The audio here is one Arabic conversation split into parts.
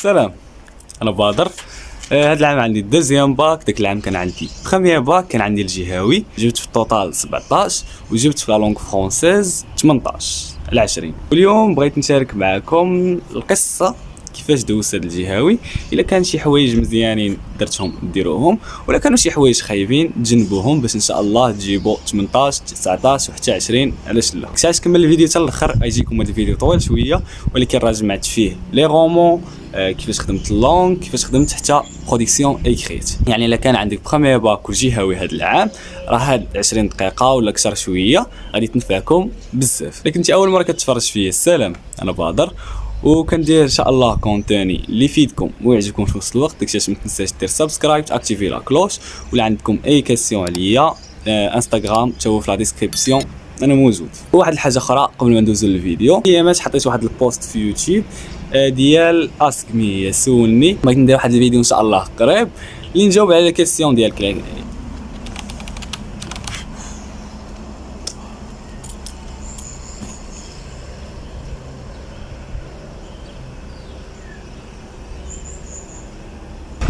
سلام، انا بدر. هذا العام عندي دوزيام باك. داك العام كان عندي بخوميير باك، كان عندي الجهوي. جبت في التوتال 17 وجبت في لا لونغ فرونسيز 18 على 20. واليوم بغيت نشارك معكم القصه كيفاش دوزت هذا الجهوي. الا كان شي حوايج مزيانين درتهم ديروهم، ولا كانوا شي حوايج خايبين تجنبوهم باش ان شاء الله تجيبوا 18 19 وحتى 20. علاش لا؟ كنت كمل الفيديو حتى الاخر. غيجيكم هذا الفيديو طويل شويه، ولكن راه جمعت فيه لي رومون، كيفاش خدمت اللونغ، كيفاش خدمت حتى برودكسيون ايكريت. يعني الا كان عندك بروميير باك وجهوي هذا العام، راه هاد 20 دقيقه ولا اكثر شويه غادي تنفعكم بزاف. لكن انت اول مره كتفرج فيا، السلام، انا بدر، وكندير ان شاء الله كونتوني اللي يفيدكم ويعجبكم في نفس الوقت. داكشي ما تنساش دير سبسكرايب، اكتيفي لا كلوش، ولا عندكم اي كيسيون عليا انستغرام تشوفوا في لا ديسكريبسيون، انا موجود. وواحد الحاجه اخرى قبل ما ندوزو للفيديو، هي ما حطيت واحد البوست في يوتيوب ديال اسك مي، سولني. بغيت ندير واحد الفيديو ان شاء الله قريب اللي نجاوب على الكيسيون ديالك.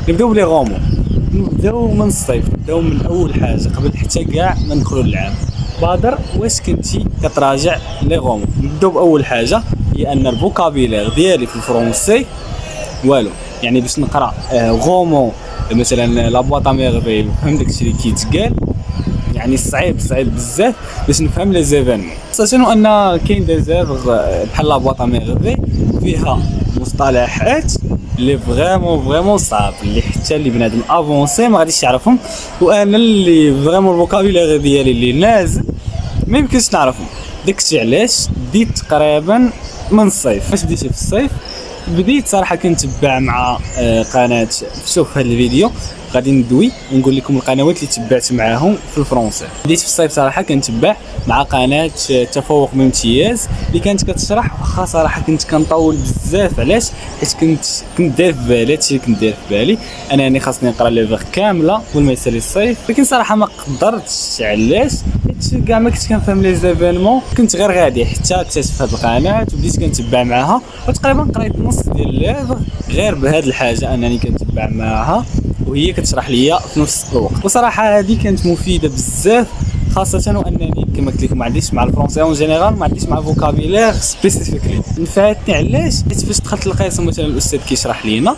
نبداو بلي غومون، نبداو من الصيف، نبداو من اول حاجه قبل حتى كاع ما ندخلوا للعام. بدر، واش كنتي كتراجع لي غومون؟ نبداو باول حاجه، هي ان الفوكابيلير ديالي في الفرونسي والو. يعني باش نقرا غومون مثلا لا بواط اميرفي نفهم داكشي اللي كيتقال، يعني صعيب بزاف باش نفهم لي زيفينمون. خاصة ان كاين دي زيفغ بحال لا بواط اميرفي فيها مصطلحات اللي فريمون صعب، اللي حتى اللي بنادم افونسي ما غاديش يعرفهم، وانا اللي فريمون الفوكابيلير ديالي اللي نازل ما يمكنش نعرفهم. داكشي علاش بديت تقريبا من الصيف. فاش بديت في الصيف، بديت صراحه كنتبع مع قناه. شوف هذا الفيديو غادي ندوي ونقول لكم القنوات اللي تبعت معاهم في الفرنسي. بديت في الصيف صراحه كنتبع مع قناه تفوق بامتياز اللي كانت كتشرح، واخا صراحه كنت كنطول بزاف. علاش؟ حيت كنت داير في بالي هادشي اللي كنت داير في بالي، انني خاصني نقرا ليفر كامله قبل ما يسالي الصيف. لكن صراحه ما قدرتش. علاش؟ حيت كاع ما كنت كنفهم لي زيفينمون، كنت غير غادي حتى اكتشفت هاد القناه وبديت كنتبع معاها، وتقريبا قريت نص ديال ليفر غير بهاد الحاجه انني كنتبع معاها وهي كتشرح ليا في نفس الوقت. وصراحه هذه كانت مفيده بزاف، خاصه وانني كما قلت لكم ما عنديش مع الفرنسي اون جينيرال، ما عنديش مع فوكابيلير سبيسيفيكلي. نفعتني. علاش؟ حيت فاش دخلت القسم مثلا الاستاذ كيشرح لينا،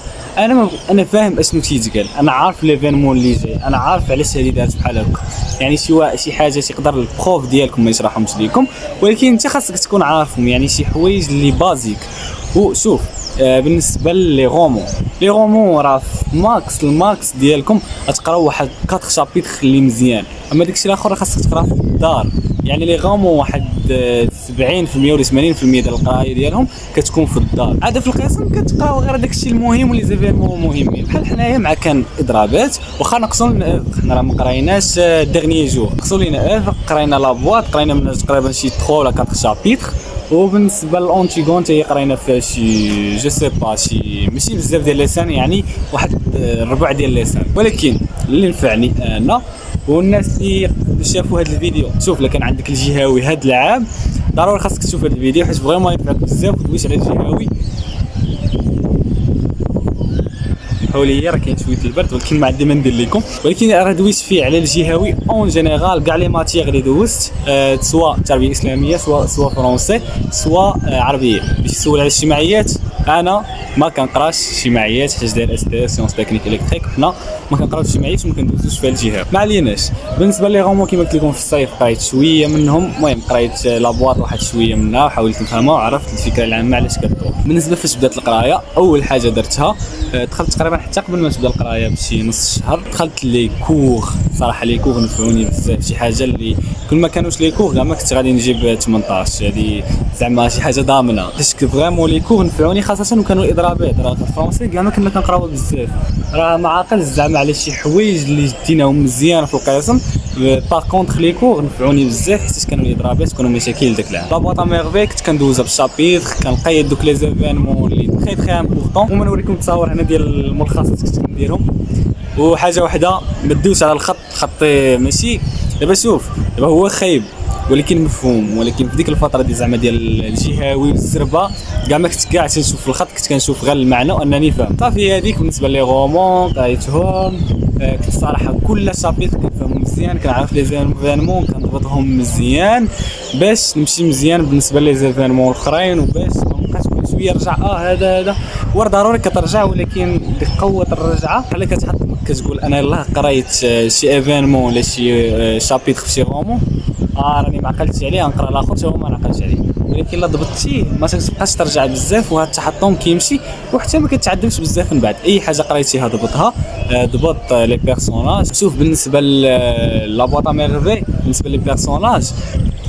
انا فاهم اشنو تيتقال، انا عارف ليفينمون اللي جاي، انا عارف علاش هذه دارت بحال هكا. يعني شي حاجه تقدر البروف ديالكم ما يشرحهمش ليكم، ولكن انت خاصك تكون عارفهم. يعني شي حوايج اللي بازيك. وشوف بالنسبه لي غومون راه في الماكس ديالكم غتقراو واحد 4 شابيتر اللي مزيان، اما داكشي الاخر خاصك تقرا في الدار. يعني لي غومون واحد 70% ولا 80% ديال القرايه ديالهم كتكون في الدار. عاد في القسم كتقراو غير داكشي المهم واللي زيفينمون مهمين. بحال حنايا مع كان اضرابات، واخا نقصوا حنا راه ما قرايناش ديرني جور، نقصوا لينا قراينا لا بواط، قراينا من تقريبا شي 3 ولا 4 شابيتر. وبالنسبه للأونتيغون حتى هي قرينا فيها شي جو سي با شي ماشي بزاف ديال لسان، يعني واحد الربع ديال لسان. ولكن اللي نفعني انا والناس اللي شافوا هذا الفيديو، شوف لكان عندك الجهوي هذا العام ضروري خاصك تشوف هذا الفيديو، حيت فريمون ينفعك بزاف. ودويش على الجهوي، حولي راه كاين شويه البرد ولكن ما عندي ما ندير لكم. ولكن راه دويت فيه على الجهوي اون جينيرال، كاع لي ماتيغ اللي دوزت، سواء تربيه اسلاميه سواء فرونسي سواء عربيه. باش تسول على الاجتماعيات، انا ما كنقراش اجتماعيات حيت داير اس تي سيونس تكنيك الكتريك، حنا ما كنقراوش اجتماعيات وما كندوزوش فيها الجهه، ما عليناش. بالنسبه لي غومون كيما قلت لكم في الصيف قريت شويه منهم. المهم قريت لابواط واحد شويه منها وحاولت نفهمها وعرفت الفكره العامه علاش كدور. بالنسبه فاش بدات القرايه، اول حاجه درتها دخلت تقريبا حتى قبل ما تبدا القرايه بشي نص شهر، دخلت لي كور. صراحه لي كور نفعوني بزاف. شي حاجه اللي كل ما كانوش لي كور كاع ما كنت غادي نجيب 18، هذه زعما شي حاجه ضامنه. حيت فريمون لي كور نفعوني، خاصه وكانوا الاضرابات. راه في الفرنسي كاع ما كنا كنقراو بزاف، راه ما عاقلش زعما على شي حوايج اللي ديناهم مزيان في القسم. باغ كونطخ لي كور نفعوني بزاف حيت كانوا الاضرابات كانوا مشاكل داك العام. لا بواط اميرفي كنت كندوزها بالشابيتر، كنقيد دوك لي زيفينمون اللي تري امبورطون. وما نوريكم تصاور هنا ديال الملخصات كنت كنديرهم. وحاجه واحده ما تدوش على الخط، خطي ماشي دابا. شوف دابا هو خايب ولكن مفهوم. ولكن في ديك الفتره دي زعما ديال الجهوي والزربه كاع ما كنت كاع تنشوف في الخط، كنت كنشوف غير المعنى وانني فاهم. صافي هذيك بالنسبه لي غومون قريتهم. كنت صراحه كل شابيتر كنفهمو مزيان، كنعرف لي زيفينمون كنضبطهم مزيان باش نمشي مزيان بالنسبه لي زيفينمون الاخرين، وباش ما نبقاش كل شويه نرجع هذا وراه ضروري كترجع، ولكن بقوه الرجعه بحال كتحط كتقول انا يلاه قريت شي ايفينمون ولا شي شابيتر في شي غومون راني ما عقلتش عليه نقرا الاخر حتى هو ما عقلتش عليه. ولكن الا ضبطتيه ما تبقاش ترجع بزاف، وهذا التحطم كيمشي وحتى ما كتعدمش بزاف من بعد. اي حاجه قريتيها ضبطها، ضبط لي بيرسوناج. شوف بالنسبه لا بواط ميرفي، بالنسبه لي بيرسوناج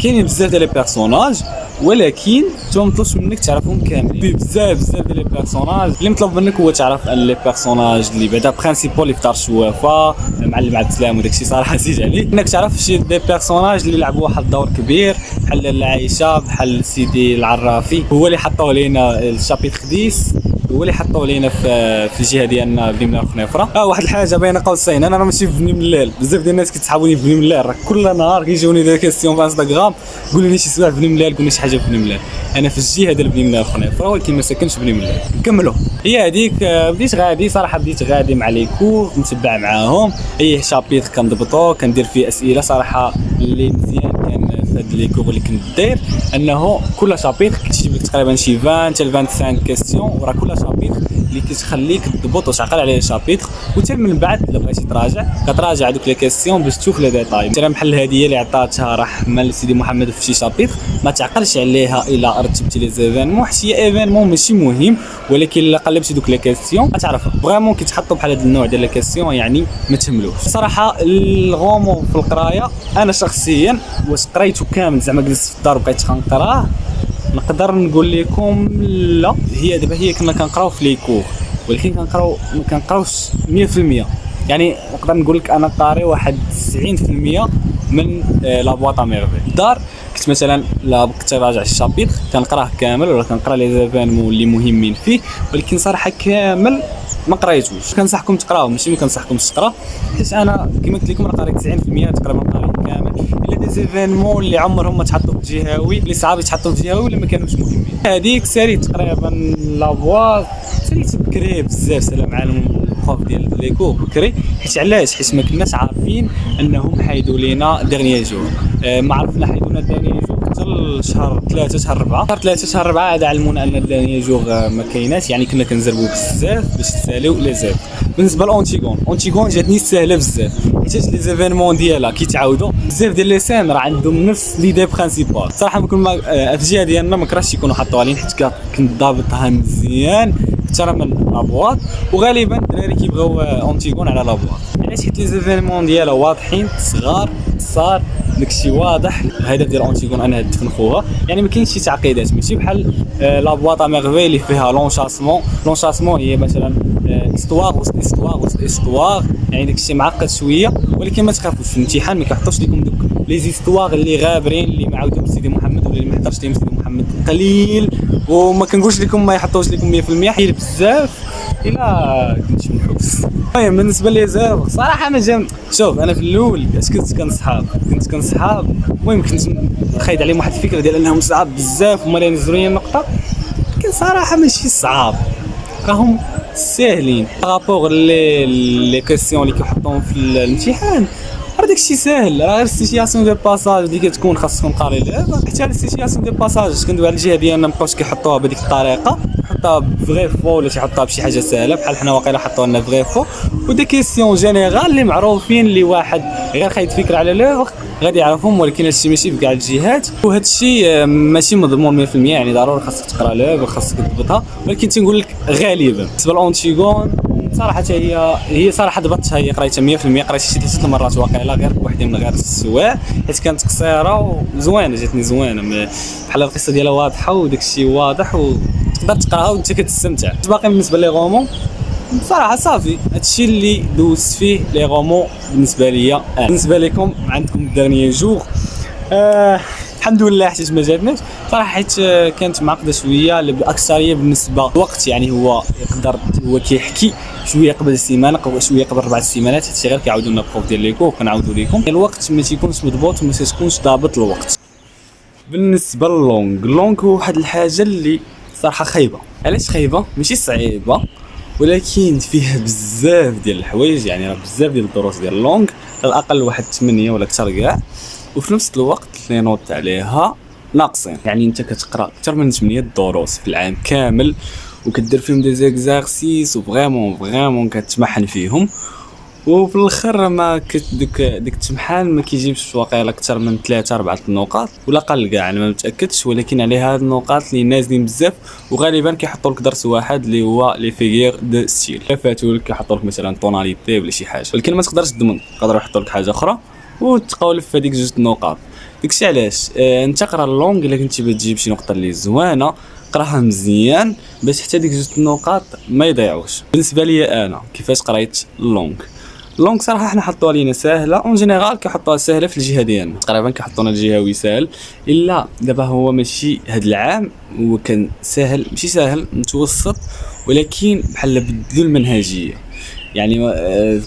كاينين بزاف ديال لي بيرسوناج، ولكن تو مطلوبش منك تعرفهم كاملين. في بزاف ديال لي بيرسوناج اللي مطلوب منك هو تعرف لي بيرسوناج اللي بعدا برينسيبال اللي في دار الشوافه، معلم عبد السلام وداكشي صراحه زيد عليه انك تعرف شي دي بيرسوناج اللي لعبوا واحد الدور كبير، بحال العايشه، بحال سيدي العرافي هو اللي حطوه لينا الشابيتر خديس، هو اللي حطوه لينا في الجهه ديالنا بني ملال خنيفره. واحد الحاجه بين قوسين، انا راه ماشي في بني ملال، بزاف ديال الناس كيتسحبوني في بني ملال، راه كل نهار كيجوني دي كيسيون في انستغرام قولوا لي شي سوايع في بني ملال، قول لي شي حاجه في بني ملال. انا في الجهه ديال بني ملال خنيفره ولكن ما ساكنش في بني ملال. نكملوا. هي هذيك بديت غادي صراحه، بديت غادي مع لي كور، نتبع معاهم اي شابيتر كنضبطو، كندير فيه اسئله صراحه. اللي مزيان كان في هاد لي كور اللي كنت داير انه كل شابيتر كتجيب لك تقريبا شي 20 حتى 25 كيسيون، وراه كل شابيتر اللي كتخليك تضبط وتعقل على الشابيتر، وحتى من بعد الا بغيتي تراجع كتراجع دوك لي كيسيون باش تشوف لي ديتاي. مثلا بحال الهديه اللي عطاتها رحمه لسيدي محمد في شي شابيتر ما تعقلش عليها الا رتبتي لي زيفينمون، حيت هي ايفينمون ماشي مهم، ولكن الا قلبتي دوك لي كيسيون غتعرفها. فريمون كيتحطوا بحال هذا النوع ديال لي كيسيون يعني ما تهملوش. صراحه الغومون في القرايه انا شخصيا واش قريته كامل زعما جلست في الدار وبقيت كنقراه، نقدر نقول لكم لا. هي دابا كنا كنقراو في لي كور، ولكن ما كنقراوش 100%. يعني نقدر نقول لك انا قاري واحد 90% من لا بواط ميرفي. الدار كنت مثلا لا كنت راجع الشابيتر كنقراه كامل، ولا كنقرا لي زيفينمون اللي مهمين فيه، ولكن صراحه كامل ما قريتوش. كنصحكم تقراو، ماشي ما كنصحكمش تقرا، حيت انا كما قلت لكم انا قاري 90% تقريبا قاري كامل. الا دي زيفينمون اللي عمرهم ما تحطوا في جهوي، اللي صعاب يتحطوا في جهوي ولا ما كانوش مهمين. هذيك ساليت تقريبا لابواط، ساليت بكري بزاف. سلام عليهم البروف ديال ليكو بكري، حيت علاش؟ حيت ما كناش عارفين انهم حيدوا لينا ديرنيي جور. ما عرفنا حيدوا لنا ديرنيي جور حتى شهر 3 شهر 4 هذا علمونا ان الديرنيي جور ما كايناش. يعني كنا كنزربوا بزاف باش نساليو لي زيف. بالنسبه لأونتيغون جاتني سهله بزاف، حيت لي زيفينمون ديالها كيتعاودوا بزاف ديال لي سين راه عندهم نفس ليدي برينسيبال. صراحه في الجهه ديالنا ما كرهتش يكونوا حطوها لين، حيت كنت ضابطها مزيان حتى من لابواط، وغالبا الدراري كيبغيو أونتيغون على لابواط. علاش؟ حيت لي زيفينمون ديالها واضحين صغار صار داكشي واضح. الهدف ديال أونتيغون انها تفنخوها، يعني ما كاينش شي تعقيدات، ماشي بحال لابواط ميرفي اللي فيها لونشاسمون هي مثلا استوار وسط استوار، يعني داكشي معقد شويه. ولكن ما تخافوش في الامتحان ما كيحطوش لكم دوك لي زيستوار اللي غابرين اللي ما عاودهم سيدي محمد ولا اللي ما حضرش لهم سيدي محمد قليل. وما كنقولش لكم ما يحطوش لكم 100%، حيل بزاف الا كنت منحوس. المهم بالنسبه لي زيرو صراحه ما جا. شوف انا في الاول كنت كنصحاب، المهم كنت خايد عليهم واحد الفكره ديال انهم صعاب بزاف وما ينزلوا لي النقطه، لكن صراحه ماشي صعاب، راهم ساهلين رابور لي كيسيون اللي كيحطوهم في الامتحان. راه داكشي ساهل، راه غير سيتياسيون دو باساج اللي كتكون خاصكم قاري لها. حتى السيتياسيون دو باساج كندوي على الجهه ديالنا مابقاوش كيحطوها بهذيك الطريقه، يحطوها بفغي فو ولا تيحطوها بشي حاجه سهله بحال حنا واقيلا حطوا لنا فغي فو. ودي كيسيون جينيرال اللي معروفين اللي واحد غير خايد فكره على لوغ غادي يعرفهم، ولكن هادشي ماشي في كاع الجهات، وهادشي ماشي مضمون 100%. يعني ضروري خاصك تقرا لوغ وخاصك تضبطها، ولكن تنقول لك غالبا بالنسبه لأونتيغون صراحه هي صراحه ضبطتها. هي قريتها 100%، قريت شي 3 المرات واقيلا غير بوحدين من غير السواع، حيت كانت قصيره وزوينه، جاتني زوينه بحال القصه ديالها واضحه وداكشي واضح وتقدر تقراها وانت كتستمتع. باقي بالنسبه لي غومون بصراحه صافي هادشي اللي دوزت فيه لي غومون بالنسبه ليا. بالنسبه لكم عندكم الدرنيي جوغ الحمد لله حيت ما جاتناش صراحه، حيت كانت معقده شويه. الاكثريه بالنسبه للوقت يعني هو كيحكي شويه قبل السيمانه شويه قبل 4 سيمانات، هادشي غير كيعاودوا لنا بروف ديال ليكو كنعاودوا لكم. الوقت ما تيكونش مضبوط وما تكونش ضابط الوقت. بالنسبه للونغ هو واحد الحاجه اللي صراحه خايبه. علاش خايبه؟ ماشي صعيبه، ولكن فيها بزاف ديال الحوايج، يعني راه بزاف ديال الدروس ديال اللونغ، على الاقل واحد 8 ولا اكثر كاع، وفي نفس الوقت لي نوت عليها ناقصين. يعني انت كتقرا اكثر من 8 دروس في العام كامل، وكدير فيهم دي زيكزارسيس وفريمون كتمحن فيهم، وفي الاخر ما ديك التمحان ما كيجيبش واقيلا اكثر من 3 4 النقاط ولا قل كاع، انا ما متاكدش، ولكن على هاد النقاط اللي نازلين بزاف، وغالبا كيحطوا لك درس واحد اللي هو لي فيغير دو ستيل، فاتوا لك كيحطوا لك مثلا طوناليتي ولا شي حاجه، ولكن ما تقدرش تضمن، يقدروا يحطوا لك حاجه اخرى وتقولف في هذيك 2 النقاط. داكشي علاش انت قرا اللونغ الا كنتي بتجيب شي نقطه اللي زوينه، قراها مزيان باش حتى ديك 2 النقاط ما يضيعوش. بالنسبه لي انا كيفاش قريت اللونغ صراحه حنا حطوها لينا ساهله، اون جينيرال كيحطوها ساهله في الجهه ديالنا، تقريبا كيحطونا الجهوي ساهل، الا دابا هو ماشي هاد العام هو كان ساهل، ماشي ساهل متوسط، ولكن بحال بدلوا المنهجيه. يعني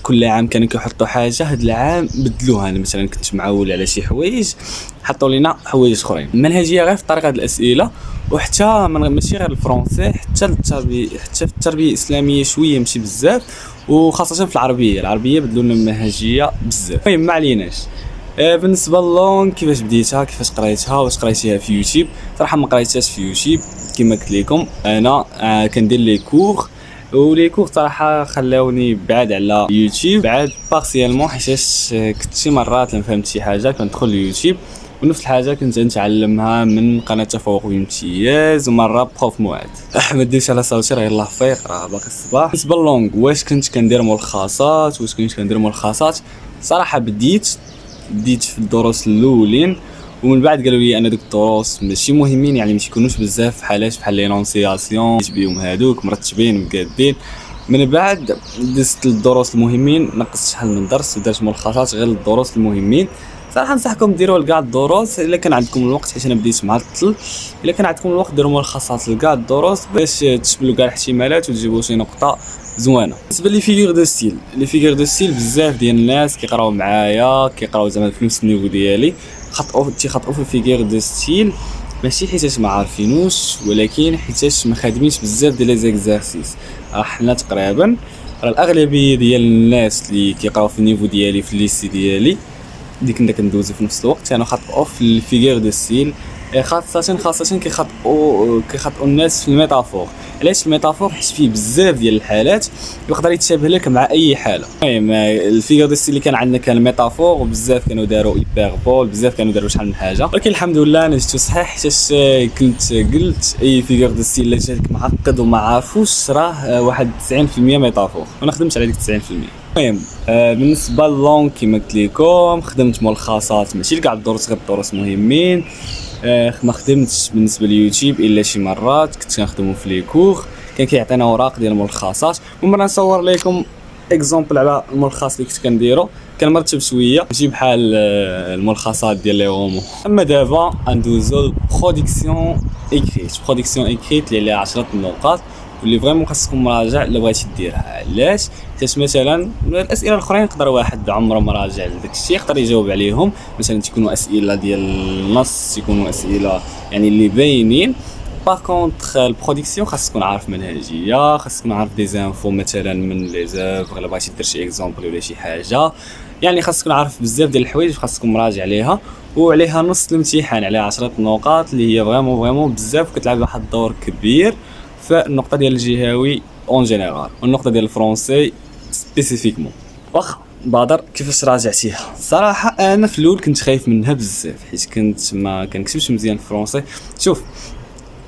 كل عام كانوا كيحطوا حاجه، هاد العام بدلوها. انا مثلا كنت معول على شي حوايج، حطوا لينا حوايج اخرين. المنهجيه غير في طريقه الاسئله، وحتى ماشي غير الفرنسي، حتى في التربيه الاسلاميه شويه ماشي بزاف، وخاصه في العربيه بدلوا لنا المنهجيه بزاف. المهم ما عليناش. بالنسبه للونغ كيفاش بديتها، كيفاش قريتها، واش قريتيها في يوتيوب؟ صراحه ما قريتهاش في يوتيوب، كما قلت لكم انا كندير لي كور، ولي كور صراحه خلاوني بعاد على يوتيوب، بعاد بارسيالمون، حيتاش كنت شي مرات لما فهمت شي حاجه كندخل ليوتيوب، ونفس الحاجه كنت نتعلمها من قناه تفوق بامتياز، ومره بروف موعد. احمد ديش على صوتي، راه يلاه فيق، راه باقي الصباح. بالنسبه للونغ واش كنت كندير ملخصات، صراحه بديت في الدروس الاولين، ومن بعد قالوا لي ان دوك الدروس ماشي مهمين، يعني ماشي يكونوش بزاف بحال لينونسياسيون بهم هادوك مرتبين مقادين. من بعد دزت الدروس المهمين، نقصت شحال من درس ودرت ملخصات غير الدروس المهمين. صراحه ننصحكم ديروا لكاع الدروس الا كان عندكم الوقت، حيت انا بديت معطل. الا كان عندكم الوقت ديروا ملخصات لكاع الدروس باش تشملوا كاع الاحتمالات وتجيبوا شي نقطه زوينه. بالنسبه لي فيغور دو ستيل بزاف ديال الناس كيقراو معايا، كيقراو زعما في نفس النيفو ديالي، خطأوا في الفيغور دو ستيل، ماشي حيتاش ما عارفينوش، ولكن حيتاش ما خادمينش بزاف ديال لي زيكزارسيس. حنا تقريبا الاغلبيه ديال الناس اللي كيقراو في النيفو ديالي في الليسي ديالي اللي كنا كندوزو في نفس الوقت، كانوا خطأوا في الفيغور دو ستيل، خاصة كيخطئوا الناس في الميتافور. علاش الميتافور؟ حيت فيه بزاف ديال الحالات يقدر يتشابه لك مع اي حاله. المهم الفيغور دو ستيل اللي كان عندنا كان ميتافور، وبزاف كانوا داروا هيبربول، بزاف كانوا داروا شحال من حاجه، ولكن الحمد لله انا جبتو صحيح، حيت كنت قلت اي فيغور دو ستيل اللي جاتك معقد وما عارفوش راه واحد 90% ميتافور، وانا خدمت على ديك 90%. المهم بالنسبه للونغ كما قلت لكم خدمت ملخصات، ماشي لكاع الدروس، غير الدروس مهمين. ما خدمتش بالنسبه لليوتيوب الا شي مرات كنت كنخدمو في لي كور، كان كيعطينا اوراق ديال الملخصات. ومره نصور لكم اكزومبل على الملخص اللي كنت كنديرو، كان مرتب شويه ماشي بحال الملخصات ديال لي رومو. اما دابا ندوزو برودكسيون ايكريت اللي عليها 10 نقاط، واللي فريمون خاصكم مراجع الا بغيتي ديرها. علاش؟ حيت مثلا الاسئله الاخرين يقدر واحد عمره مراجع لداك الشيء يقدر يجاوب عليهم، مثلا تكونوا اسئله ديال النص، يكونوا اسئله يعني اللي باينين. باغ كونطخ البرودكسيون خاص تكون عارف منهجيه، خاص تكون عارف دي زانفو مثلا من لي زوفر، الا بغيتي دير شي اكزومبل ولا شي حاجه، يعني خاص تكون عارف بزاف ديال الحوايج، خاص تكون مراجع عليها. وعليها نص الامتحان، عليها 10 نقاط اللي هي فريمون بزاف، كتلعب واحد الدور كبير في النقطه ديال الجهوي اون جينيرال، والنقطه ديال الفرونسي سبيسيفيكمون. واخا بدر كيفاش راجعتيها؟ صراحه انا في الاول كنت خايف منها بزاف، حيت كنت ما كنكتبش مزيان الفرونسي. شوف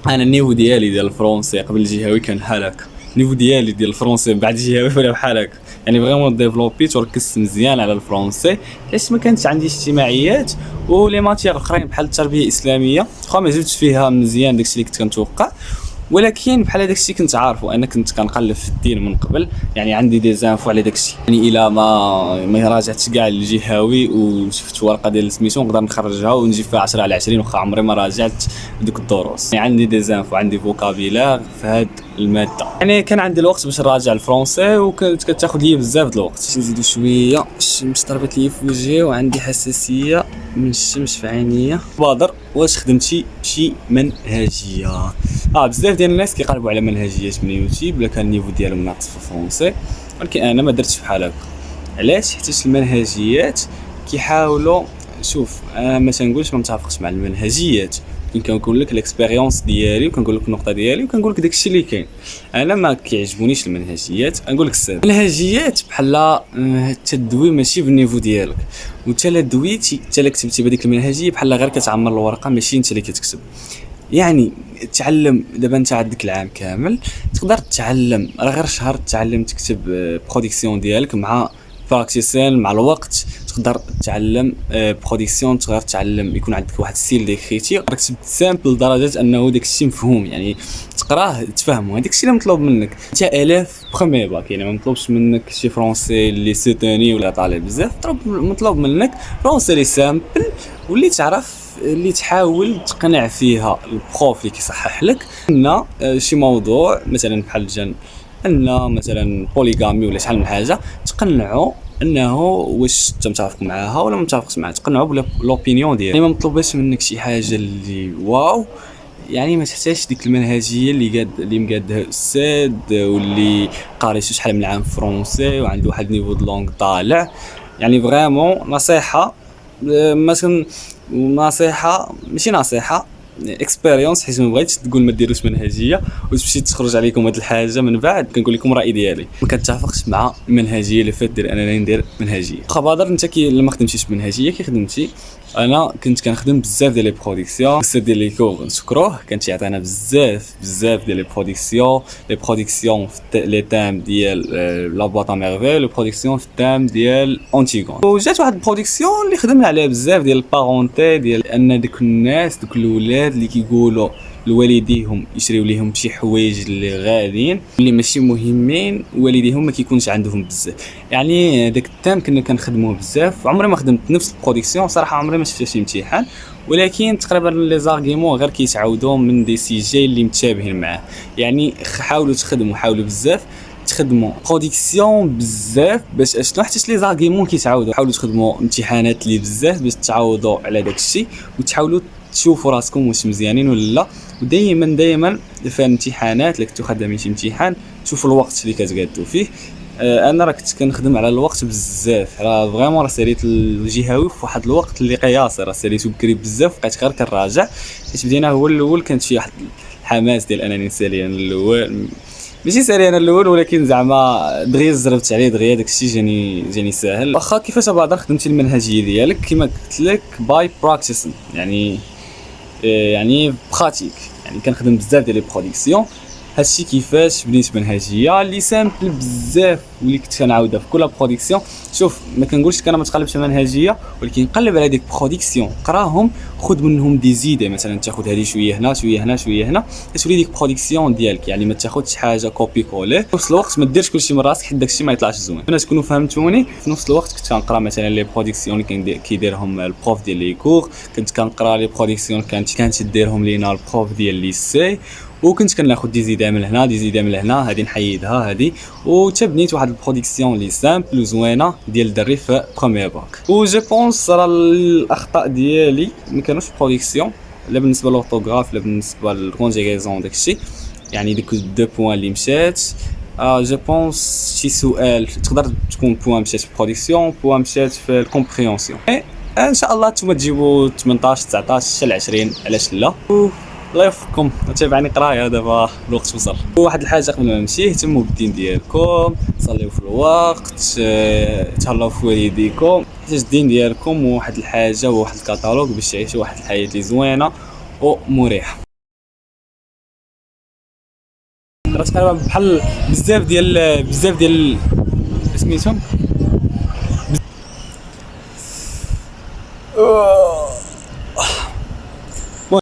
انا النيفو ديالي ديال الفرونسي قبل الجهوي كان بحال هكا، النيفو ديالي ديال الفرونسي بعد الجهوي ولا بحال هكا، يعني فريمون ديفلوبيت وركزت مزيان على الفرونسي، حيت ما كانش عندي اجتماعيات ولي ماتيير اخرين بحال التربيه الاسلاميه خا ما جبتش فيها مزيان داكشي اللي كنت كنتوقع. ولكن بحال داكشي كنت عارفو، انا كنت كنقلب في الدين من قبل، يعني عندي دي زانفو على داكشي، يعني الا ما راجعتش كاع الجهوي وشفت ورقه ديال السميتو نقدر نخرجها ونجيب فيها 10 على 20 واخا عمري ما راجعت دوك الدروس. يعني عندي دي زانفو، عندي فوكابيلار في هاد الماده، يعني كان عندي الوقت باش نراجع الفرونسي، وكنت كتاخذ لي بزاف د الوقت. نزيدو شويه، الشمس ضربت لي في وجهي وعندي حساسيه من الشمس في عينيا. بدر واش خدمتي شي منهجيه. بزاف ديال الناس كيقلبوا على منهجيات من يوتيوب الا كان النيفو ديالهم ناقص في الفرونسي، ولكن انا ما درتش بحال هكا. علاش؟ حيت المنهجيات كيحاولوا، شوف انا ما تنقولش ما متفقش مع المنهجيات، كنقول لك الاكسبيريونس ديالي وكنقول لك النقطه ديالي وكنقول لك داكشي اللي كاين. انا ما كيعجبونيش المنهجيات. نقول لك السبب، المنهجيات بحال تدوي ماشي بالنيفو ديالك، وانت لا دويتي انت لا كتبتي بهذيك المنهجيه بحال غير كتعمر الورقه ماشي انت اللي كتكتب. يعني تعلم دابا انت عندك العام كامل تقدر تتعلم، راه غير شهر تتعلم تكتب برودكسيون ديالك، مع براكتيسين مع الوقت تقدر تتعلم برودكسيون، تقدر تتعلم يكون عندك واحد ستيل ديكريتير تكتب سامبل لدرجه انه داك الشيء مفهوم، يعني تقراه تفهمه. هذاك الشيء اللي مطلوب منك انت الاف بروميير باك، يعني ما مطلوبش منك شي فرونسي اللي سوتوني ولا طالع بزاف، مطلوب منك فرونسي لي سامبل واللي تعرف اللي تحاول تقنع فيها البروف اللي كيصحح لك ان شي موضوع مثلا بحال جن ان مثلا بوليغامي ولا شحال من حاجه، تقنعوا انه واش انت متفق معاها ولا ما متفقش معاها، تقنعوا بلا لوبينيون ديالك. يعني ما مطلوبش منك شي حاجه اللي واو، يعني ما تحتاجش ديك المنهجيه اللي مقادها الاستاذ واللي قاري شحال من عام فرونسي وعنده واحد نيفو د لونغ طالع. يعني فريمون نصيحه، مثلا نصيحه ماشي نصيحه، اكسبيريونس، حيت ما بغيتش تقول ما ديروش منهجيه وتمشي تخرج عليكم هذه الحاجه من بعد. كنقول لكم رايي ديالي ما كنتفقش مع المنهجيه اللي فات دير انني ندير منهجيه. خبادر انت لما خدمتيش منهجيه كي خدمتي، انا كنت كنخدم بزاف ديال لي برودكسيون. السيد ديال لي كور نشكروه كان تيعطينا بزاف ديال لي برودكسيون في لي تام ديال لا بواط ا ميرفي، لو برودكسيون في التام ديال اونتيغون. وجات واحد البرودكسيون اللي خدمنا عليها بزاف ديال البارونتي ديال ان ديك الناس دوك الاولاد اللي كيقولوا لوالديهم يشريو ليهم شي حوايج اللي غاليين اللي ماشي مهمين، والديهم ما كيكونش عندهم بزاف. يعني داك التام كنا كنخدموه بزاف. عمري ما خدمت نفس البرودكسيون صراحه، عمري ما شفت شي امتحان، ولكن تقريبا لي زارغيمون غير كيتعاودوا من دي سيجي اللي متشابهين معاه. يعني حاولوا بزاف تخدموا برودكسيون بزاف باش اشنو، حيت لي زارغيمون كيتعاودوا. حاولوا تخدموا امتحانات اللي بزاف باش تعاودوا على داك الشيء وتحاولوا تشوفوا راسكم واش مزيانين ولا لا. ودائما في الامتحانات اللي كنتو خدامين شي امتحان شوفوا الوقت اللي كتقادوا فيه. انا راه كنت كنخدم على الوقت بزاف، راه فريمون راه ساليت الجهوي في واحد الوقت اللي قياسي، راه ساليته بكري بزاف، بقيت غير كنراجع حيت بدينا هو الاول. كانت فيه واحد الحماس ديال انني نسالي انا الاول، ماشي سالي انا الاول، ولكن زعما دغيا زربت عليه دغيا داكشي جاني ساهل. واخا كيفاش بعدا خدمتي المنهجيه ديالك كما قلت لك باي براكتيس، يعني براتيك. يعني كنخدم بزاف ديال لي برودكسيون. هادشي كيفاش بنيت منهجيه اللي سامبل بزاف واللي كنت كنعاودها في كل برودكسيون. شوف ما كنقولش انا ما تقلبش منهجيه، ولكن قلب على ديك برودكسيون، قراهم، خذ منهم دي زيدي. مثلا تاخذ هذه شويه هنا شويه هنا تولي ديك برودكسيون ديالك. يعني ما تاخذش حاجه كوبي كولي في نفس الوقت، ما ديرش كلشي من راسك حيت داكشي ما يطلعش زوين. انا تكونوا فهمتوني. في نفس الوقت كنت كنقرا مثلا لي برودكسيون اللي كيديرهم البروف ديال لي كور، كنت كنقرا لي برودكسيون كانت ديرهم لينا البروف ديال ليسي، وكنت كناخذ دي زيدا من هنا دي زيدا من هنا، هذه نحيدها هذه، وتبنيت واحد البرودكسيون لي سامبل وزوينه ديال الدري في بروميير باك. و جو بونس راه الاخطاء ديالي ما كانوش برودكسيون، لا بالنسبه للأورتوغراف لا بالنسبه للكونجيغيزون داكشي. يعني ديك دو بوين اللي مشات جو بونس شي سؤال تقدر تكون بوين مشات في برودكسيون، بوين مشات في الكومبريهنسيون. ان شاء الله نتوما تجيبوا 18 19 حتى ل 20، علاش لا. الله يوفقكم. تابعني قرايه دابا الوقت وصل. واحد الحاجه قبل ما نمشي، اهتموا بالدين ديالكم، صليوا في الوقت، تهلاو في والديكم، حيت الدين ديالكم واحد الحاجه وواحد الكاتالوج باش تعيشوا واحد الحياه اللي زوينه ومريحه. راه تقريبا بحال بزاف ديال سميتهم